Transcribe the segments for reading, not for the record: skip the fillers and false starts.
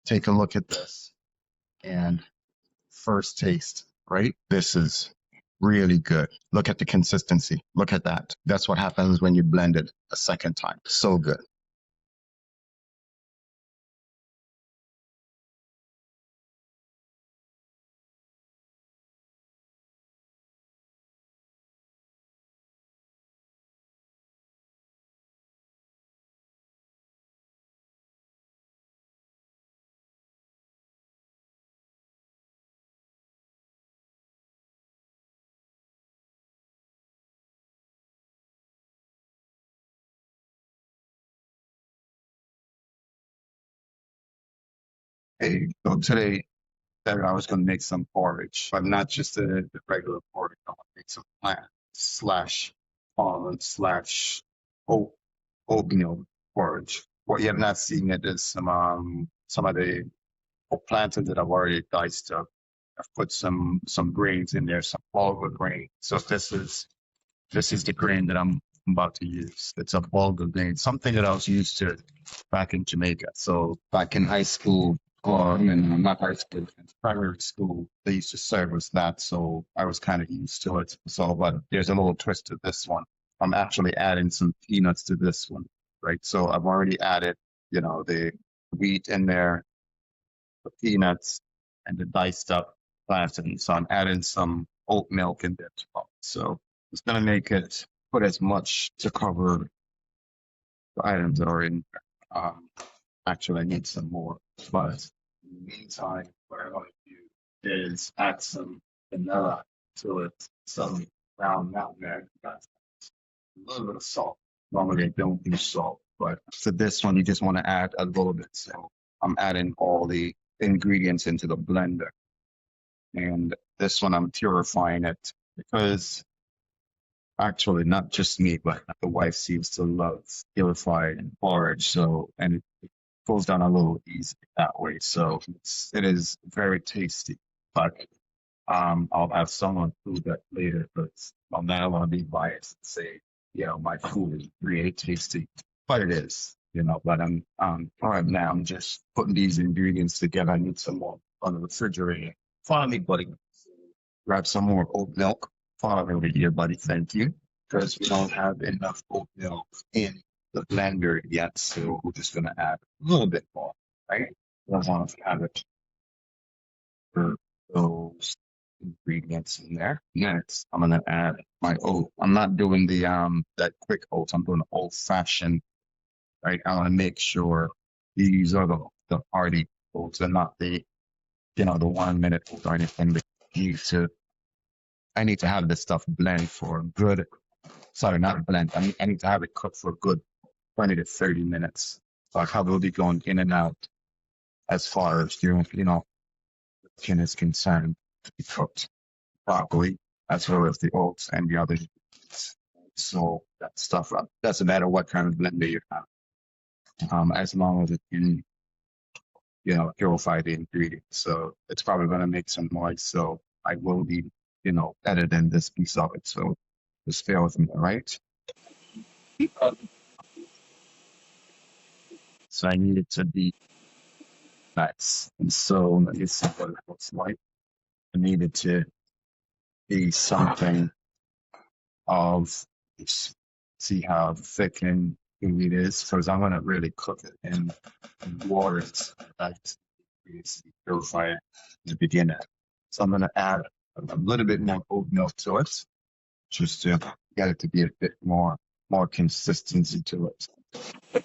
take a look at this and first taste, right? This is really good. Look at the consistency. Look at that. That's what happens when you blend it a second time. So good. Hey, so today that I was going to make some porridge, but not just the regular porridge. I want to make some plant slash almond slash oat oatmeal porridge. What you have not seen it is some of the plantain that I've already diced up. I've put some grains in there, some bulgur grain. So this is the grain that I'm about to use. It's a bulgur grain, something that I was used to back in Jamaica. So back in high school, or not high school, in primary school, they used to serve us that. So I was kind of used to it. So, but there's a little twist to this one. I'm actually adding some peanuts to this one, right? So I've already added, the wheat in there, the peanuts, and the diced up plantain. So I'm adding some oat milk in there as well. So it's going to make it put as much to cover the items that are in there. Actually, I need some more. But in the meantime, what I'm going to do is add some vanilla to it, some ground nutmeg, a little bit of salt. Normally, I don't use salt, but for this one, you just want to add a little bit. So I'm adding all the ingredients into the blender. And this one, I'm purifying it because actually not just me, but the wife seems to love purified porridge. So, and it goes down a little easy that way. So it is very tasty, but I'll have someone prove that later, but I'm not going to be biased and say, my food is really tasty, but it is, but right now I'm just putting these ingredients together. I need some more on the refrigerator. Finally, buddy, grab some more oat milk. Follow over here, buddy. Thank you. Because we don't have enough oat milk in the blender yet, so we're just gonna add a little bit more, right? I want to have it for those ingredients in there. Next, I'm gonna add my oat. I'm not doing the that quick oats. I'm doing the old fashioned, right? I want to make sure these are the hearty oats and not the the 1 minute oats or anything. But I need to have this stuff blend for good. Sorry, not blend. I need to have it cooked for a good 20 to 30 minutes. So I probably be going in and out as far as the skin is concerned to be cooked properly, as well as the oats and the other ingredients. So that stuff doesn't matter what kind of blender you have, as long as it can, purify the ingredients. So it's probably going to make some noise. So I will be, editing this piece of it. So just bear with me, all right? So I need it to be nice. And so let me see what it looks like. I need it to be something of, see how thick and gooey it is, because I'm going to really cook it in water. I purify it in the beginning. So I'm going to add a little bit more oat milk to it, just to get it to be a bit more consistency to it.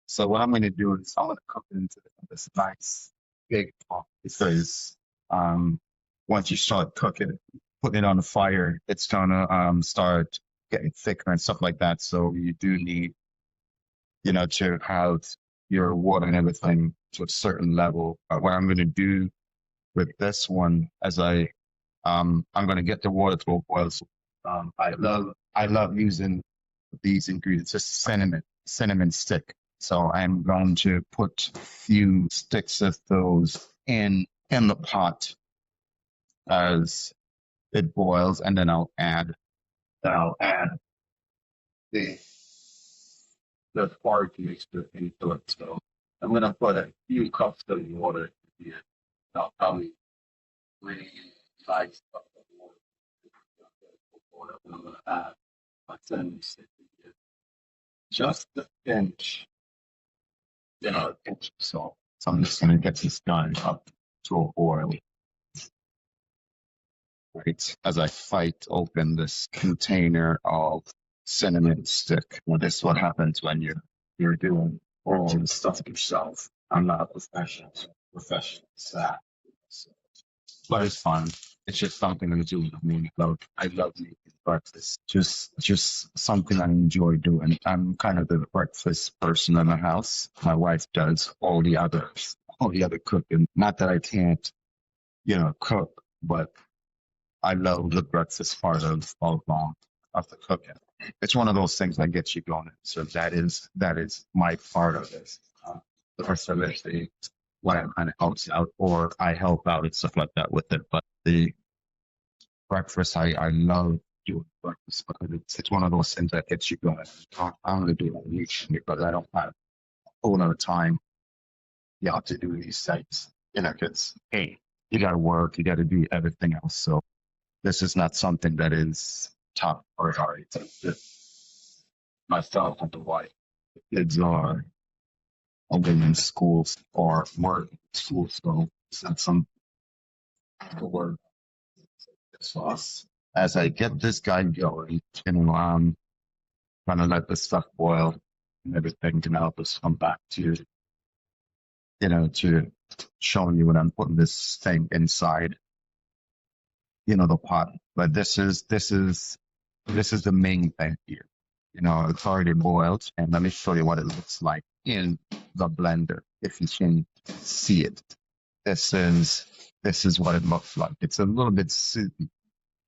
So what I'm going to do is I'm going to cook it into this nice big pot, because once you start cooking, putting it on the fire, it's going to start getting thicker and stuff like that. So you do need, to have your water and everything to a certain level. What I'm going to do with this one, as I'm going to get the water to a boil. So, I love using these ingredients, just cinnamon stick. So I'm going to put a few sticks of those in the pot as it boils, and then I'll add the the porridge mixture into it. So I'm gonna put a few cups of water in here. I'll probably really nice cup of water. I'm gonna add my sandwich in here. Just a pinch, a pinch of salt. So I'm just gonna get this done up to a boil, right? As I fight open this container of cinnamon stick. Well, this is what happens when you're doing all the stuff yourself. I'm not a professional staff. But it's fun. It's just something I do. I love making breakfast. Just something I enjoy doing. I'm kind of the breakfast person in the house. My wife does all the other cooking. Not that I can't, cook, but I love the breakfast part of the cooking. It's one of those things that gets you going. So that is my part of this. The rest of it, what I kind of helps out, or I help out and stuff like that with it. But the breakfast, I love doing breakfast because it's one of those things that gets you going. I'm gonna do it each because I don't have a whole lot of time, to do these sites. Because hey, you gotta work, you gotta do everything else. So this is not something that is top priority. Myself and the wife. The kids are away in schools or work in school, so it's not some work. So as I get this guy going, trying to let the stuff boil and everything can help us come back to showing you when I'm putting this thing inside, the pot. But this is the main thing here. It's already boiled, and let me show you what it looks like in the blender. If you can see it, this is what it looks like. It's a little bit soupy,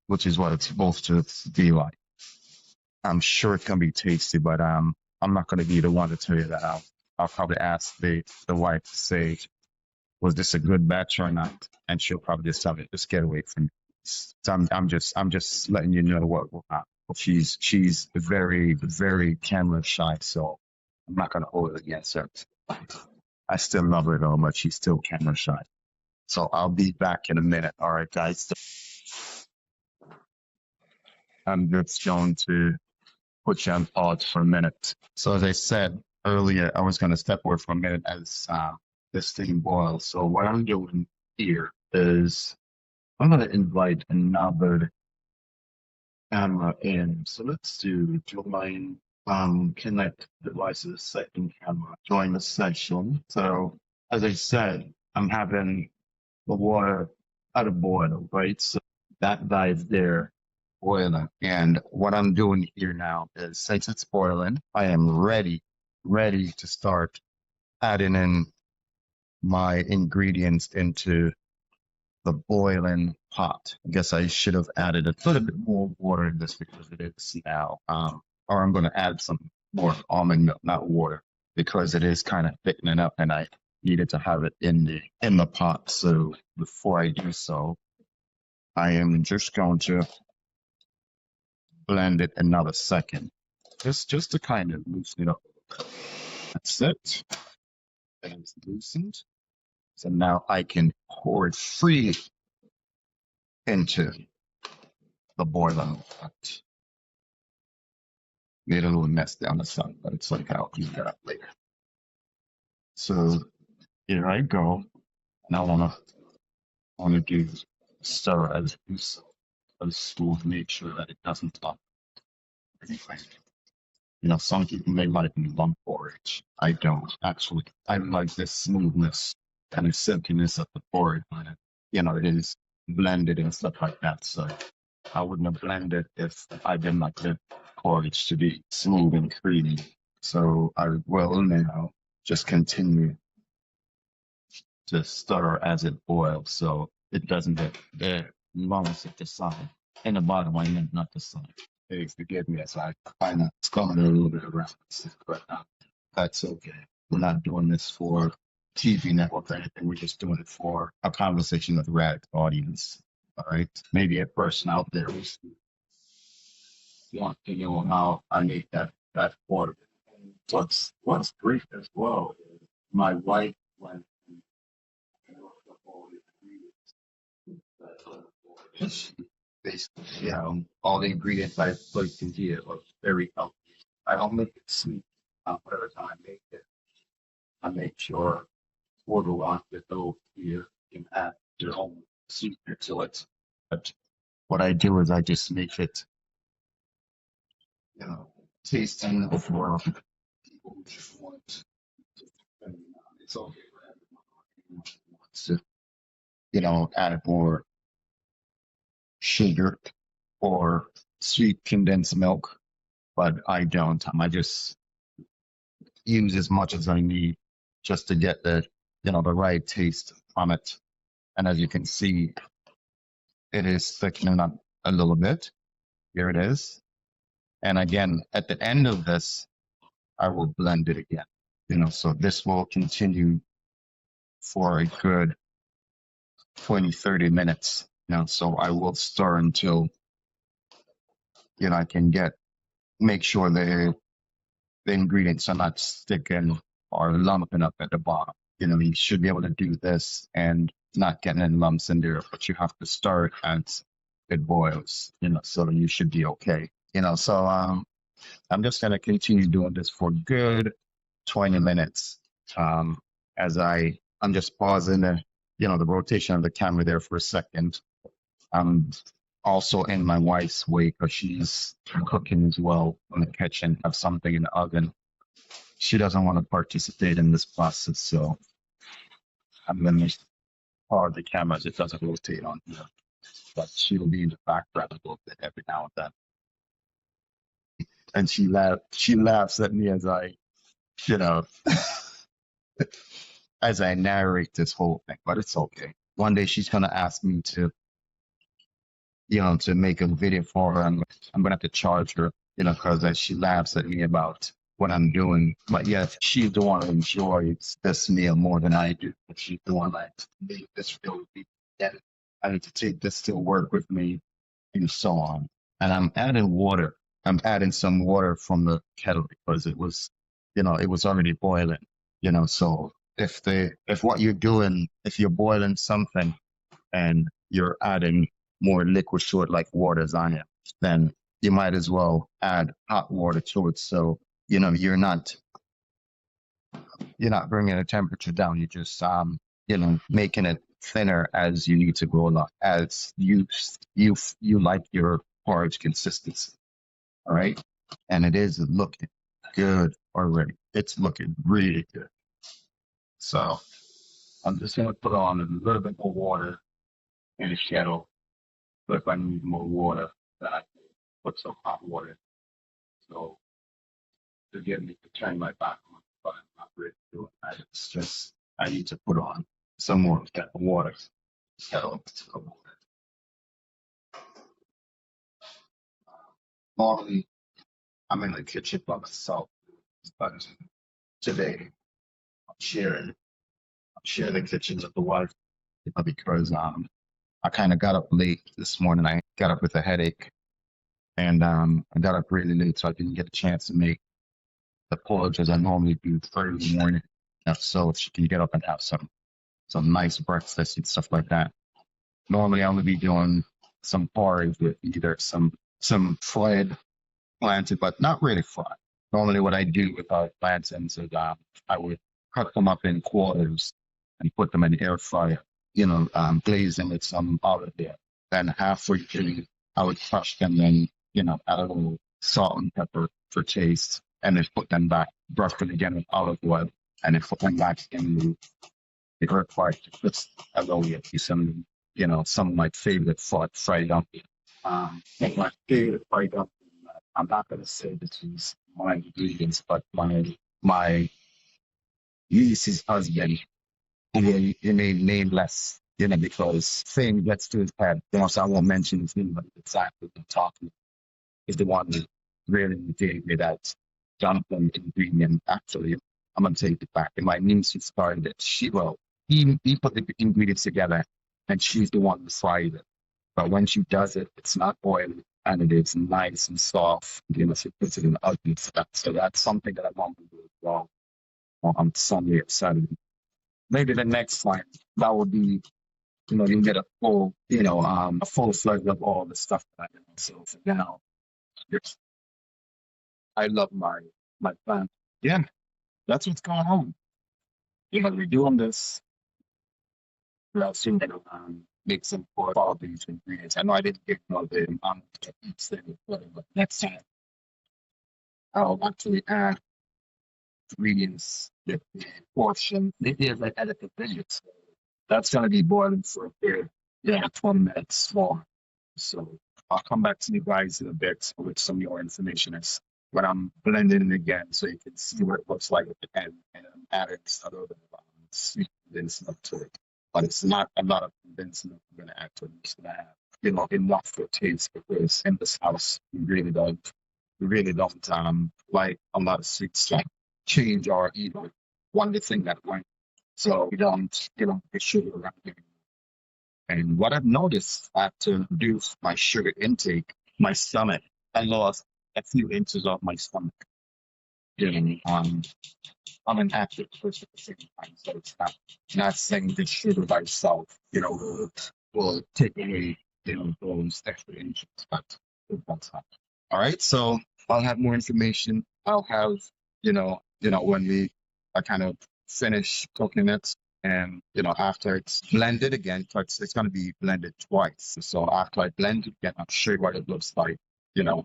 which is what it's supposed to be like. I'm sure it can be tasty, but I'm not going to be the one to tell you that. I'll probably ask the wife to say, was this a good batch or not? And she'll probably just tell me, just get away from me. So I'm just letting you know what will happen. She's very, very camera shy, so I'm not gonna hold it against her. I still love her though, but she's still camera shy. So I'll be back in a minute. All right, guys. I'm just going to put you on pause for a minute. So as I said earlier, I was gonna step away for a minute as this thing boils. So what I'm doing here is I'm gonna invite another camera in. So let's do join connect devices second camera. Join the session. So as I said, I'm having the water at a boil, right? So that dive there boiling. And what I'm doing here now is since it's boiling, I am ready to start adding in my ingredients into the boiling pot. I guess I should have added a little bit more water in this because it is now. Or I'm going to add some more almond milk, not water, because it is kind of thickening up, and I needed to have it in the pot. So before I do so, I am just going to blend it another second, just to kind of loosen it up. That's it. And it's loosened. So now I can pour it freely into the boiling pot. Made a little mess down the side, but it's like I'll clean that up later. So here I go. Now I wanna do stir as a spoon to make sure that it doesn't top anything. Some people may like lump porridge. I don't actually. I like this smoothness and the silkiness of the porridge when it is blended and stuff like that. So I wouldn't have blended if I didn't like the porridge to be smooth and creamy. So I will now just continue to stir as it boils so it doesn't get the lumps at the side and the bottom. I meant not the side. Hey, forgive me as I kind of scumming a little bit around this, but that's okay. We're not doing this for TV network or anything. We're just doing it for a conversation with a radical audience. All right. Maybe a person out there who's want to know how I make that porridge. What's great as well is my wife went and looked up all the ingredients that she basically, all the ingredients I put in here are very healthy. I don't make it sweet. Whatever time I make it, I make sure borderline with those here can add their own sweetener to it. But what I do is I just make it, you know, tasting for people who just want. And it's okay for everyone who wants to, add more sugar or sweet condensed milk. But I don't. I just use as much as I need just to get the right taste from it. And as you can see, it is thickening up a little bit. Here it is. And again, at the end of this, I will blend it again. So this will continue for a good 20, 30 minutes. So I will stir until, I can make sure the ingredients are not sticking or lumping up at the bottom. You should be able to do this and not getting any lumps in there, but you have to stir it as it boils, so you should be okay. So I'm just gonna continue doing this for good 20 minutes. As I'm just pausing the rotation of the camera there for a second. I'm also in my wife's way because she's cooking as well in the kitchen, have something in the oven. She doesn't want to participate in this process, so I'm gonna pause the camera as it doesn't rotate on here. But she will be in the background a little bit every now and then. And she laughs at me you know, as I narrate this whole thing, but it's okay. One day she's gonna ask me to make a video for her. I'm gonna have to charge her, because she laughs at me about what I'm doing. But yet she's the one who enjoys this meal more than I do. She's the one that made this feel that I need to take this to work with me and so on. And I'm adding water. I'm adding some water from the kettle because it was already boiling. So if what you're doing, if you're boiling something and you're adding more liquid short like water as I am, then you might as well add hot water to it. So, you're not bringing the temperature down. You're just, making it thinner as you need to go along, as you like your porridge consistency. All right. And it is looking good already. It's looking really good. So I'm just going to put on a little bit more water in the kettle. But if I need more water, then I can put some hot water in. So to get me to turn my back on, but I'm not ready to do it. It's just, I need to put on some more of that water. Kettle. Normally, I'm in the kitchen by myself, but today I'm sharing the kitchen with the wife because I kind of got up late this morning. I got up with a headache, and I got up really late, so I didn't get a chance to make the porridge as I normally do early in the morning. So she can get up and have some nice breakfast and stuff like that. Normally, I would be doing some porridge with either some fried plantain, but not really fried. Normally, what I do with our plantains is I would cut them up in quarters and put them in the air fryer. Glaze them with some olive oil. Then halfway through, I would crush them and add a little salt and pepper for taste, and then put them back, brush them again with olive oil, and then put them back in the air fryer. That's a little some of my favorite fried dumpling. My favorite fried dumpling. I'm not gonna say this is my ingredients, but my niece's husband, he made nameless, because fame gets to his head. So I won't mention his name, but exactly what I'm talking is the one that really gave me that dumpling ingredient. Actually, I'm gonna take it back. And my niece started it. He put the ingredients together, and she's the one who fried it. But when she does it, it's not oily and it is nice and soft. She puts it in the oven. So that's something that I want to do well, on Sunday or Saturday. Maybe the next time that would be, you get a full, a full fledged of all the stuff that I do. So for now, yes, I love my plant. Yeah, that's what's going on. We're doing this. We're soon gonna make some for all these ingredients. I know I didn't get all the each thing, but next time I'll actually add ingredients that the portion. Maybe as I edit the videos. That's gonna be boiling for a period, 20 minutes more. So I'll come back to you guys in a bit with some more information as when I'm blending it again, so you can see what it looks like at the end, and I'm adding a little bit of sweet condensed milk to it. But it's not a lot of condensed milk I'm gonna add to it. It's gonna have, enough for taste, because in this house we really don't like a lot of sweets like change or either one thing that way. So we don't put sugar around here. And what I've noticed after reduce my sugar intake, my stomach, I lost a few inches off my stomach. I'm an active person at the same time, so it's not saying that sugar by itself, will take away, those extra inches, but that's not. All right, so I'll have more information. I'll have, when we are kind of finish cooking it, and after it's blended again, so it's going to be blended twice. So after I blend it again, I'll show you what it looks like. You know,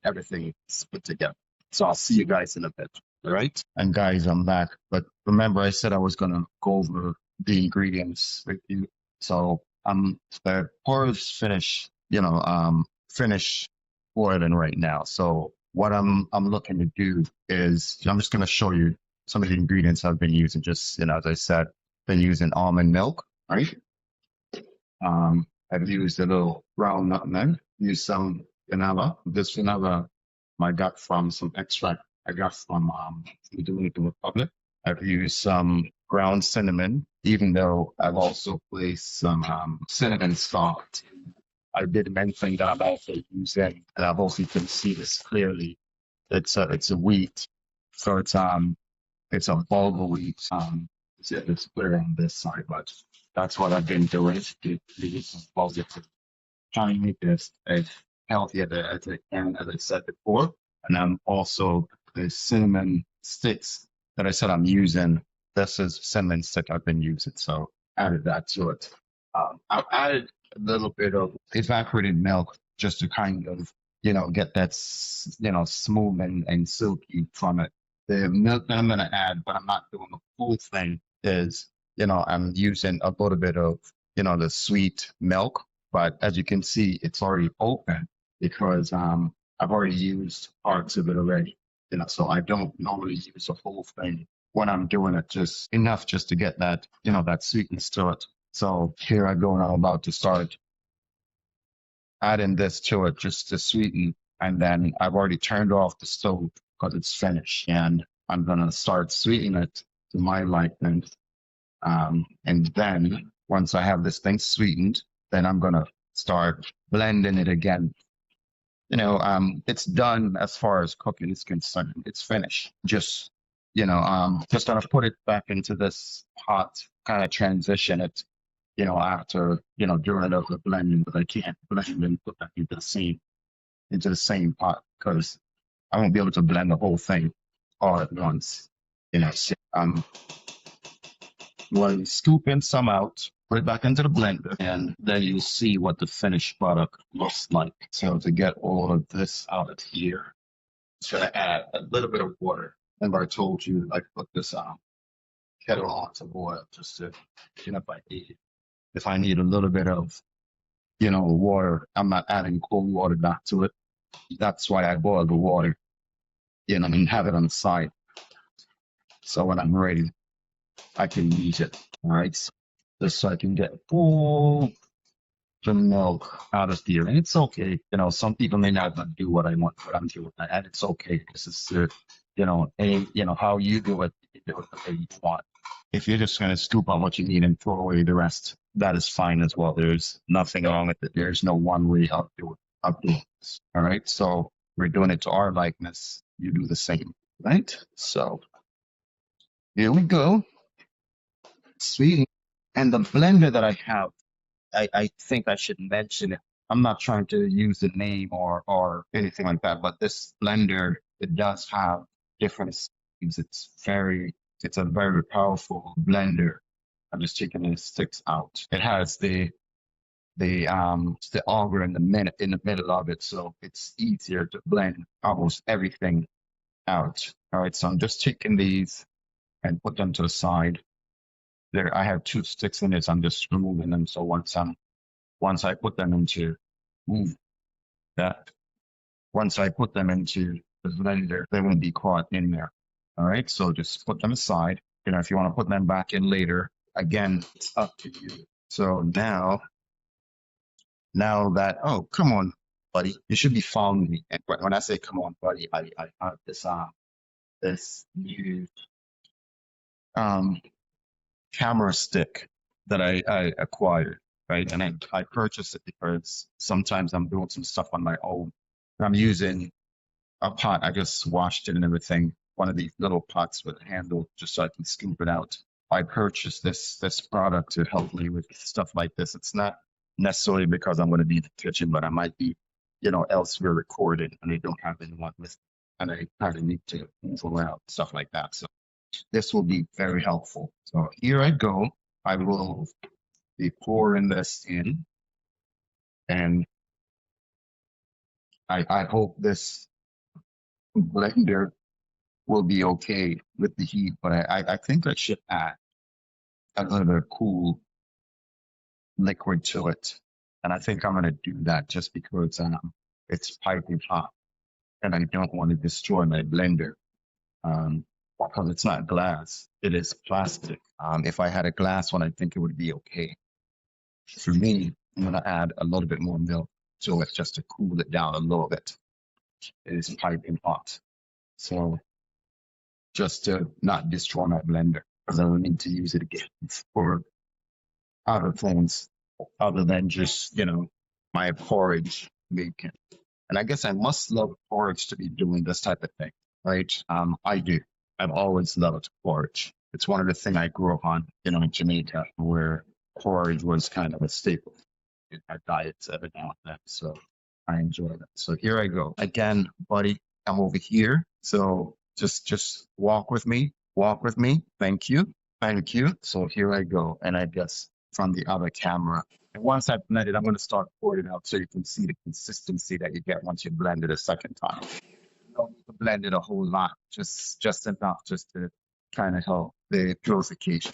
everything is put together. So I'll see you guys in a bit. All right. And guys, I'm back. But remember, I said I was gonna go over the ingredients with you. So the porridge finish boiling right now. So what I'm looking to do is I'm just gonna show you some of the ingredients I've been using. Just as I said, been using almond milk, right? I've used a little brown nutmeg, used some vanilla. This vanilla I got from some extract I got from the Dominican Republic. I've used some ground cinnamon, even though I've also placed some cinnamon salt. I did mention that I'm also using, and I've also can see this clearly. It's a wheat, so it's a bulgur wheat. It's clear on this side, but that's what I've been doing. To use some bulgur to try and make this as healthy as I can, as I said before. And I'm also the cinnamon sticks that I said I'm using. This is cinnamon stick I've been using, so added that to it. I've added a little bit of evaporated milk just to kind of, get that, smooth and silky from it. The milk that I'm going to add, but I'm not doing the full thing, is, I'm using a little bit of, the sweet milk. But as you can see, it's already open because I've already used parts of it already. So I don't normally use the whole thing when I'm doing it, just enough just to get that, that sweetness to it. So here I go, and I'm about to start adding this to it just to sweeten. And then I've already turned off the stove because it's finished. And I'm going to start sweetening it to my liking. And then once I have this thing sweetened, then I'm going to start blending it again. It's done as far as cooking is concerned. It's finished. Just gonna put it back into this pot, kind of transition it, after, doing it over blending, but I can't blend and put that into the same pot because I won't be able to blend the whole thing all at once. So I'm going to scoop in some out, put it back into the blender, and then you'll see what the finished product looks like. So to get all of this out of here, it's going to add a little bit of water. Remember I told you, like, put this kettle on to boil just to, if I need a little bit of, water, I'm not adding cold water back to it. That's why I boil the water, and have it on the side. So when I'm ready, I can use it. All right. Just so I can get all the milk out of here. And it's okay. Some people may not do what I want, but I'm doing that. And it's okay. This is, how you do it, you do it the way you want. If you're just going to scoop on what you need and throw away the rest, that is fine as well. There's nothing wrong with it. There's no one way of doing this. All right. So we're doing it to our likeness. You do the same, right? So Here we go. Sweet. And the blender that I have, I think I should mention it. I'm not trying to use the name or anything like that, but this blender, it does have different speeds. It's a very powerful blender. I'm just taking the sticks out. It has the auger in the middle of it, so it's easier to blend almost everything out. All right, so I'm just taking these and put them to the side. There, I have two sticks in it, so I'm just removing them. So once I put them into move that, once I put them into the blender, they won't be caught in there. All right, so just put them aside. You know, if you want to put them back in later, again, it's up to you. So now that, oh, come on, buddy, you should be following me. And when I say come on, buddy, I have this new um camera stick that I acquired, right? And I purchased it because sometimes I'm doing some stuff on my own. And I'm using a pot. I just washed it and everything. One of these little pots with a handle just so I can scoop it out. I purchased this product to help me with stuff like this. It's not necessarily because I'm going to be in the kitchen, but I might be, elsewhere recording and I don't have anyone with me, and I kind of need to move around, stuff like that. So this will be very helpful. So here I go. I will be pouring this in, and I hope this blender will be okay with the heat, but I think I should add another cool liquid to it. And I think I'm going to do that just because it's piping hot and I don't want to destroy my blender. Because it's not glass, it is plastic. If I had a glass one, I think it would be okay. For me, I'm going to add a little bit more milk to it just to cool it down a little bit. It is piping hot. So just to not destroy my blender, because I will need to use it again for other things other than just, my porridge making. And I guess I must love porridge to be doing this type of thing, right? I do. I've always loved porridge. It's one of the things I grew up on, in Jamaica, where porridge was kind of a staple in our diets every now and then. So I enjoy that. So here I go. Again, buddy, I'm over here. So just walk with me. Walk with me. Thank you. Thank you. So here I go. And I guess from the other camera. And once I blend it, I'm going to start pouring it out so you can see the consistency that you get once you blend it a second time. Don't need to blend it a whole lot, just enough just to kind of help the purification.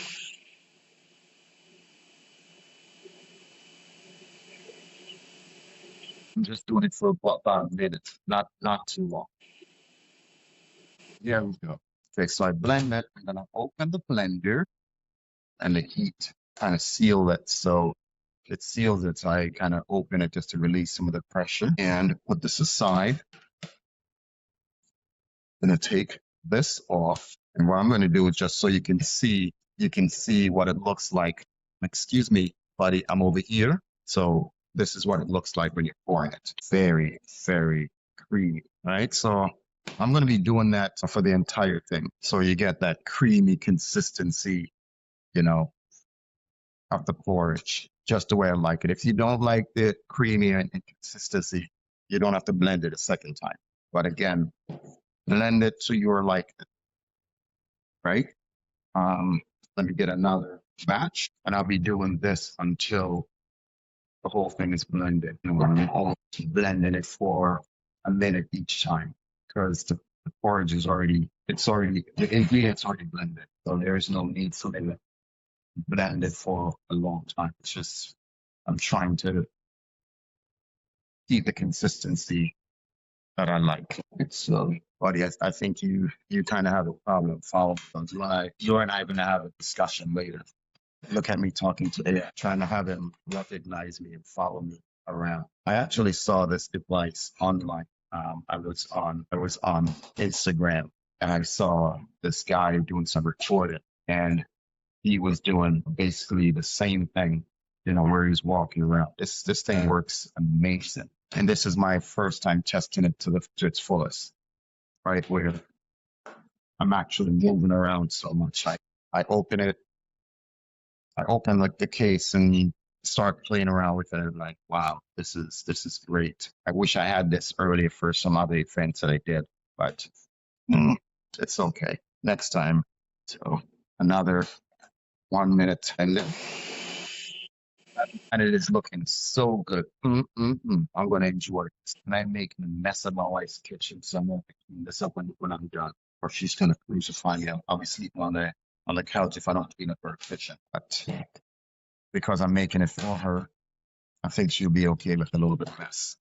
I'm just doing it for about a minute, not too long. There we go. Okay, so I blend it and then I open the blender and the heat kind of seal it. So it seals it. So I kind of open it just to release some of the pressure and put this aside. I'm going to take this off. And what I'm going to do is just so you can see what it looks like. Excuse me, buddy, I'm over here. So this is what it looks like when you're pouring it. Very, very creamy, right? So I'm going to be doing that for the entire thing. So you get that creamy consistency, of the porridge, just the way I like it. If you don't like the creamy and consistency, you don't have to blend it a second time. But again, blend it to your liking, right? Let me get another batch, and I'll be doing this until the whole thing is blended. And I'm always blending it for a minute each time because the porridge is the ingredients already blended, so there is no need for me to blend it for a long time. It's just I'm trying to keep the consistency that I like. It's buddy, I think you kind of have a problem following those. You and I are gonna have a discussion later. Look at me talking to AI, trying to have him recognize me and follow me around. I actually saw this device online. I was on Instagram and I saw this guy doing some recording, and he was doing basically the same thing, where he's walking around. This thing works amazing. And this is my first time testing it to its fullest, right? Where I'm actually moving around so much. I open it, I open like the case and start playing around with it. And like, wow, this is great. I wish I had this earlier for some other events that I did, but mm, it's okay. Next time. So another 1 minute and it is looking so good. I'm gonna enjoy this. And I'm making a mess of my wife's kitchen, so I'm gonna clean this up when I'm done. Or she's gonna crucify me. I'll be sleeping on the couch if I don't clean up her kitchen. But because I'm making it for her, I think she'll be okay with a little bit of mess.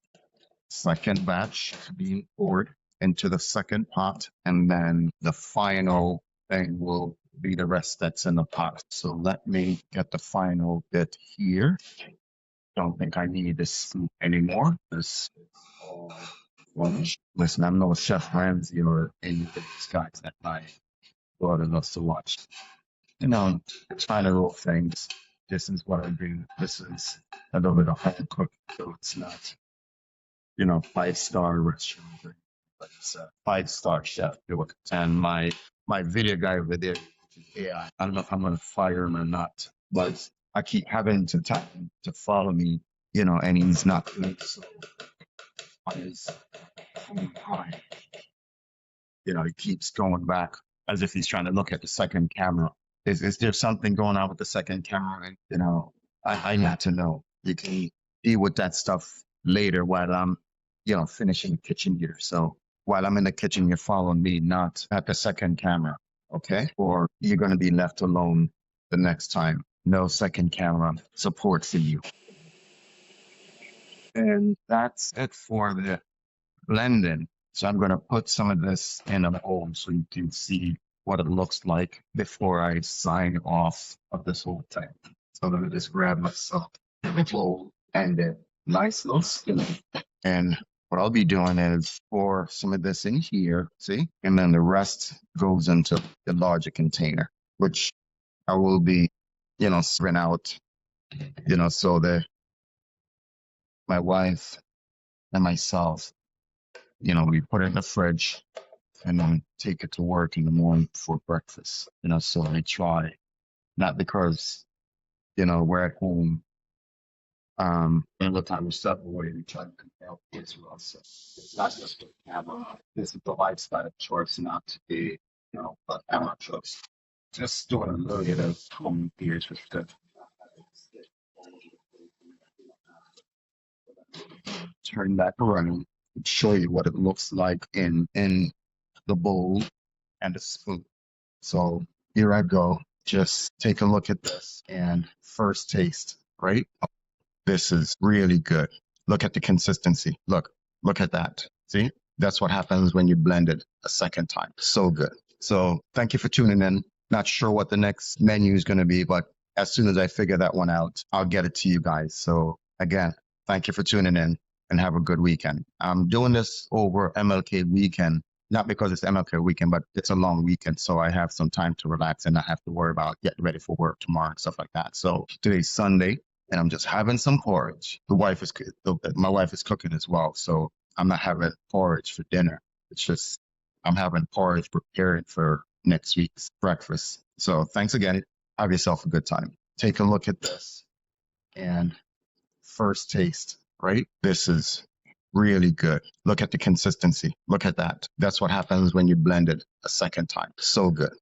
Second batch being poured into the second pot, and then the final thing will be the rest that's in the pot. So let me get the final bit here. Don't think I need this anymore. This listen, I'm no Chef Ramsay or any of these guys that my daughter loves to watch. Trying to roll things. This is what I do. This is a little bit of home cooking, so it's not, 5-star restaurant, but it's a 5-star chef. And my video guy over there, yeah, I don't know if I'm gonna fire him or not, but I keep having to tell him to follow me, and he's not doing so on his phone time. He keeps going back as if he's trying to look at the second camera. Is there something going on with the second camera? I need to know. You can deal with that stuff later while I'm, finishing the kitchen here. So while I'm in the kitchen, you're following me, not at the second camera. Okay? Or you're going to be left alone the next time. No second camera support for you. And that's it for the blending. So I'm going to put some of this in a bowl so you can see what it looks like before I sign off of this whole thing. So I'm going to just grab myself a bowl and a nice little spoon. And what I'll be doing is pour some of this in here, see? And then the rest goes into the larger container, which I will be, spreading out, so that my wife and myself, we put it in the fridge and then take it to work in the morning for breakfast. So I try, not because, we're at home, and the time we step away, we try to help as well. So it's not just a camera. This is the lifestyle choice, not to be, a camera choice. Just doing a little bit of home beers with the turn that around and show you what it looks like in the bowl and the spoon. So here I go. Just take a look at this and first taste, right? This is really good. Look at the consistency. Look at that. See? That's what happens when you blend it a second time. So good. So thank you for tuning in. Not sure what the next menu is going to be, but as soon as I figure that one out, I'll get it to you guys. So again, thank you for tuning in and have a good weekend. I'm doing this over MLK weekend, not because it's MLK weekend, but it's a long weekend. So I have some time to relax and not have to worry about getting ready for work tomorrow and stuff like that. So today's Sunday and I'm just having some porridge. My wife is cooking as well. So I'm not having porridge for dinner. It's just, I'm having porridge preparing for next week's breakfast. So thanks again. Have yourself a good time. Take a look at this and first taste, right? This is really good. Look at the consistency. Look at that. That's what happens when you blend it a second time. So good.